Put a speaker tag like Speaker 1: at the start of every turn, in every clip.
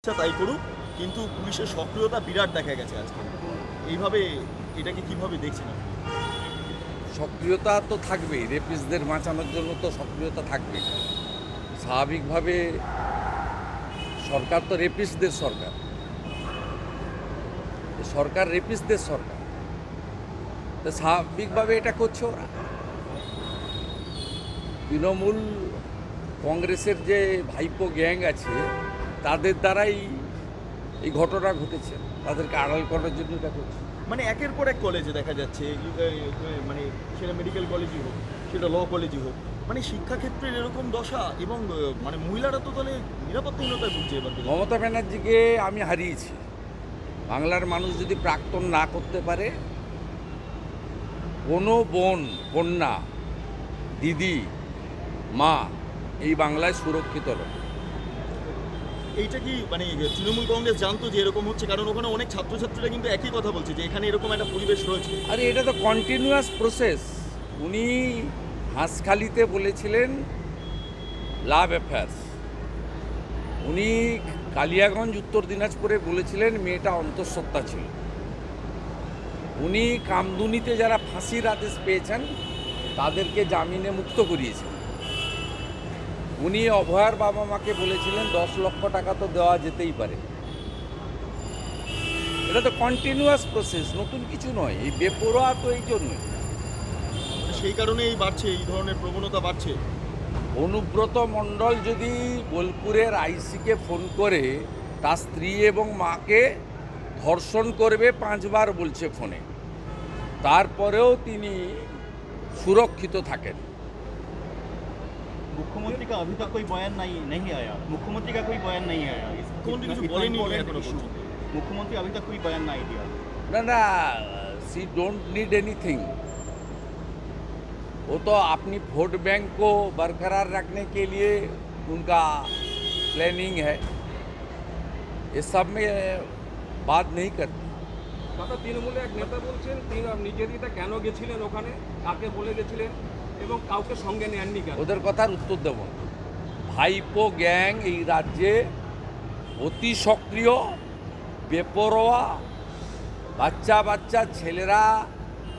Speaker 1: আচ্ছা তাই করুক, কিন্তু পুলিশের সক্রিয়তা বিরাট দেখা গেছে আজকে। এইভাবে এটাকে কিভাবে দেখছেন আপনি?
Speaker 2: সক্রিয়তা তো থাকবেই, রেপিস্টদের বাঁচানোর জন্য তো সক্রিয়তা থাকবেই। স্বাভাবিকভাবে সরকার তো রেপিস্টদের সরকার, সরকার রেপিস্টদের সরকার, তো স্বাভাবিকভাবে এটা করছে ওরা। তৃণমূল কংগ্রেসের যে ভাইপো গ্যাং আছে তাদের দ্বারাই এই ঘটনা ঘটেছে, তাদেরকে আড়াল করার জন্য এটা করছে।
Speaker 1: মানে একের পর এক কলেজে দেখা যাচ্ছে, মানে সেটা মেডিকেল কলেজই হোক, সেটা ল কলেজই হোক, মানে শিক্ষাক্ষেত্রের এরকম দশা, এবং মানে মহিলারা তো তাহলে নিরাপত্তাহীনতায় ভুগছে এবার থেকে।
Speaker 2: মমতা ব্যানার্জিকে আমি হারিয়েছি। বাংলার মানুষ যদি প্রাক্তন না করতে পারে, কোনো বোন, কন্যা, দিদি, মা এই বাংলায় সুরক্ষিত নয়।
Speaker 1: এইটা কি মানে তৃণমূল কংগ্রেস জানতো যে এরকম হচ্ছে? কারণ ওখানে অনেক ছাত্রছাত্রীরা কিন্তু একই কথা বলছে যে এখানে এরকম একটা পরিবেশ রয়েছে।
Speaker 2: আরে এটা তো কন্টিনিউয়াস প্রসেস। উনি হাঁসখালিতে বলেছিলেন লাভ অ্যাফেয়ার্স, উনি কালিয়াগঞ্জ উত্তর দিনাজপুরে বলেছিলেন মেয়েটা অন্তঃসত্ত্বা ছিল, উনি কামদুনিতে যারা ফাঁসির আদেশ পেয়েছেন তাদেরকে জামিনে মুক্ত করিয়েছেন, উনি অভয়ার বাবা মাকে বলেছিলেন 10 লক্ষ টাকা তো দেওয়া যেতেই পারে। এটা তো কন্টিনিউয়াস প্রসেস, নতুন কিছু নয়। এই বেপরোয়া তো এই জন্যই।
Speaker 1: সেই কারণেই বাড়ছে, এই ধরনের প্রবণতা বাড়ছে।
Speaker 2: অনুব্রত মণ্ডল যদি বোলপুরের আইসিকে ফোন করে তার স্ত্রী এবং মাকে ধর্ষণ করবে 5 বার বলছে ফোনে, তারপরেও তিনি সুরক্ষিত থাকেন।
Speaker 3: मुख्यमंत्री का अभी तक कोई बयान नहीं आया। मुख्यमंत्री का कोई बयान नहीं आया।
Speaker 1: मुख्यमंत्री কিছু বলেনি এখনো পর্যন্ত।
Speaker 3: मुख्यमंत्री अभी तक कोई बयान नहीं दिया।
Speaker 2: ना ना, सी डोंट नीड एनीथिंग। वो तो अपनी वोट बैंक को बरकरार रखने के लिए उनका प्लानिंग है, ये सब में बात नहीं करती।
Speaker 4: দাদা, তৃণমূলে এক নেতা বলছেন তিনি নিজেরিটা কেন গেছিলেন ওখানে, কাকে বলে গেছিলেন এবং কাউকে সঙ্গে নেননি কেন?
Speaker 2: ওদের কথার উত্তর দেব না। ভাইপো গ্যাং এই রাজ্যে অতি সক্রিয়, বেপরোয়া, বাচ্চা বাচ্চা ছেলেরা,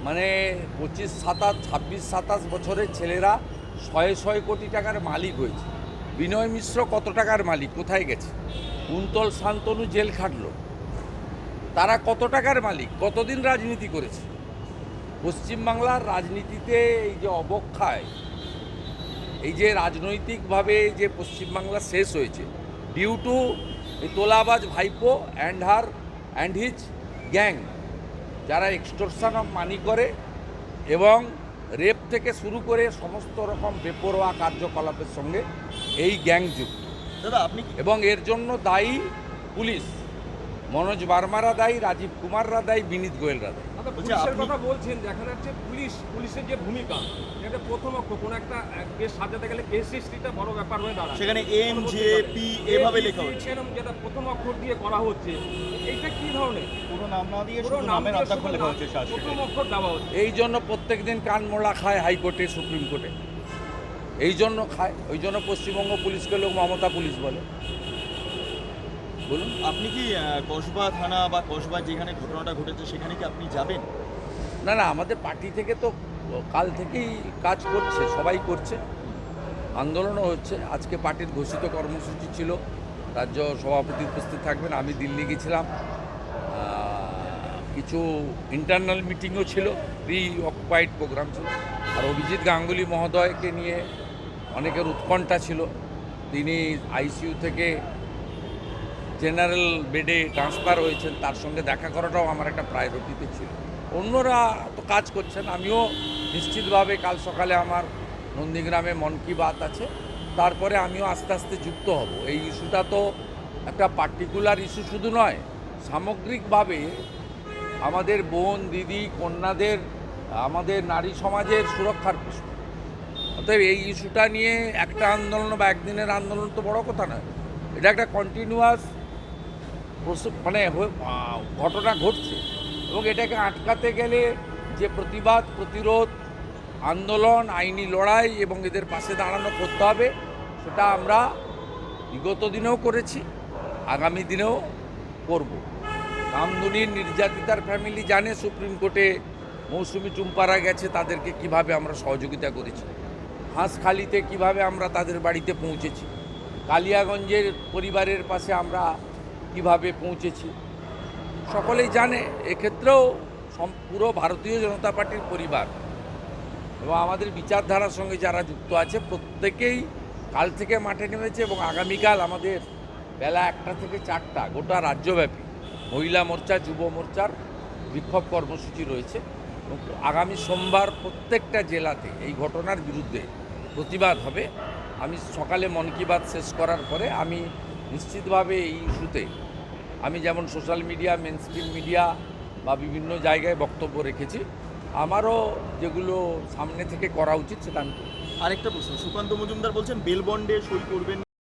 Speaker 2: মানে 25-27 বছরের ছেলেরা 100 কোটি টাকার মালিক হয়েছে। বিনয় মিশ্র কত টাকার মালিক, কোথায় গেছে? কুন্তল শান্তনু জেল খাটলো, তারা কত টাকার মালিক, কতদিন রাজনীতি করেছে? পশ্চিমবাংলার রাজনীতিতে এই যে অবক্ষয়, এই যে রাজনৈতিকভাবে যে পশ্চিমবাংলা শেষ হয়েছে ডিউ টু এই তোলাবাজ ভাইপো অ্যান্ড হিজ গ্যাং, যারা এক্সটর্শন অফ মানি করে এবং রেপ থেকে শুরু করে সমস্ত রকম বেপরোয়া কার্যকলাপের সঙ্গে এই গ্যাং যুক্ত।
Speaker 1: দাদা আপনি
Speaker 2: এবং এর জন্য দায়ী পুলিশ, মনোজ বার্মারা দায়ী, রাজীব কুমাররা দায়ী, বিনীত গোয়েলরা দায়ী।
Speaker 4: দাদা,
Speaker 1: বলছি
Speaker 4: পুলিশের
Speaker 1: আপনি-
Speaker 4: কথা বলছেন, দেখা যাচ্ছে পুলিশের যে ভূমিকা, এটা প্রথম অক্ষর কোনো একটা কেস সাজাতে গেলে কেস হিস্ট্রিটা বড় ব্যাপার হয়ে দাঁড়ায়।
Speaker 1: সেখানে MJP এভাবে লেখা হচ্ছে।
Speaker 4: এরকম যেটা প্রথম অক্ষর দিয়ে করা হচ্ছে, এইটা কি ধরনের?
Speaker 3: पूरा नाम ना दिए
Speaker 4: পুরো
Speaker 3: शुद्ध
Speaker 4: নাম
Speaker 3: नामेर
Speaker 4: দিয়ে
Speaker 3: अध्यक्ष
Speaker 4: শুধু
Speaker 3: লেখা হচ্ছে চার্জশিটে।
Speaker 4: প্রথম অক্ষর দেওয়া হচ্ছে।
Speaker 2: এই জন্য প্রত্যেক দিন কানমোড়া খায় হাইকোর্টে, সুপ্রিম কোর্টে, এই জন্য খায়। ওই জন্য পশ্চিমবঙ্গ পুলিশকে লোক মমতা পুলিশ বলে। বলুন।
Speaker 1: আপনি কি কসবা থানা বা কসবা যেখানে ঘটনাটা ঘটেছে সেখানে কি আপনি যাবেন?
Speaker 2: না না, আমাদের পার্টি থেকে তো কাল থেকেই কাজ করছে, সবাই করছে, আন্দোলনও হচ্ছে। আজকে পার্টির ঘোষিত কর্মসূচি ছিল, রাজ্য সভাপতি উপস্থিত থাকবেন। আমি দিল্লি গেছিলাম, কিছু ইন্টারনাল মিটিংও ছিল, প্রি অকুপাইড প্রোগ্রাম ছিল। আর অভিজিৎ গাঙ্গুলি মহোদয়কে নিয়ে অনেকের উৎকণ্ঠা ছিল, তিনি আইসিইউ থেকে জেনারেল বেডে ট্রান্সফার হয়েছেন, তার সঙ্গে দেখা করাটাও আমার একটা প্রায়োরিটিতে ছিল। অন্যরা তো কাজ করছেন, আমিও নিশ্চিতভাবে কাল সকালে আমার নন্দীগ্রামে মন কি বাত আছে, তারপরে আমিও আস্তে আস্তে যুক্ত হব। এই ইস্যুটা তো একটা পার্টিকুলার ইস্যু শুধু নয়, সামগ্রিকভাবে আমাদের বোন, দিদি, কন্যাদের, আমাদের নারী সমাজের সুরক্ষার প্রশ্ন। অতএব এই ইস্যুটা নিয়ে একটা আন্দোলন বা একদিনের আন্দোলন তো বড় কথা নয়, এটা একটা কন্টিনিউয়াস মানে ঘটনা ঘটছে, এবং এটাকে আটকাতে গেলে যে প্রতিবাদ, প্রতিরোধ, আন্দোলন, আইনি লড়াই এবং এদের পাশে দাঁড়ানো করতে হবে, সেটা আমরা বিগত দিনেও করেছি, আগামী দিনেও করব। কামদুনির নির্যাতিতার ফ্যামিলি জানে সুপ্রিম কোর্টে মৌসুমি টুম্পারা গেছে, তাদেরকে কিভাবে আমরা সহযোগিতা করেছি, হাঁসখালিতে কিভাবে আমরা তাদের বাড়িতে পৌঁছেছি, কালিয়াগঞ্জের পরিবারের পাশে আমরা কিভাবে পৌঁছেছি, সকলেই জানে। এক্ষেত্রেও পুরো ভারতীয় জনতা পার্টির পরিবার এবং আমাদের বিচারধারার সঙ্গে যারা যুক্ত আছে প্রত্যেকেই কাল থেকে মাঠে নেমেছে এবং আগামীকাল আমাদের বেলা 1টা থেকে 4টা গোটা রাজ্যব্যাপী মহিলা মোর্চা, যুব মোর্চার বিক্ষোভ কর্মসূচি রয়েছে এবং আগামী সোমবার প্রত্যেকটা জেলাতে এই ঘটনার বিরুদ্ধে প্রতিবাদ হবে। আমি সকালে মন কি বাত শেষ করার পরে আমি নিশ্চিতভাবে এই ইস্যুতে আমি যেমন সোশ্যাল মিডিয়া, মেনস্ট্রিম মিডিয়া বা বিভিন্ন জায়গায় বক্তব্য রেখেছি, আমারও যেগুলো সামনে থেকে করা উচিত সেটা আমি করব।
Speaker 1: আরেকটা প্রশ্ন, সুকান্ত মজুমদার বলছেন বেল বন্ডে সই করবেন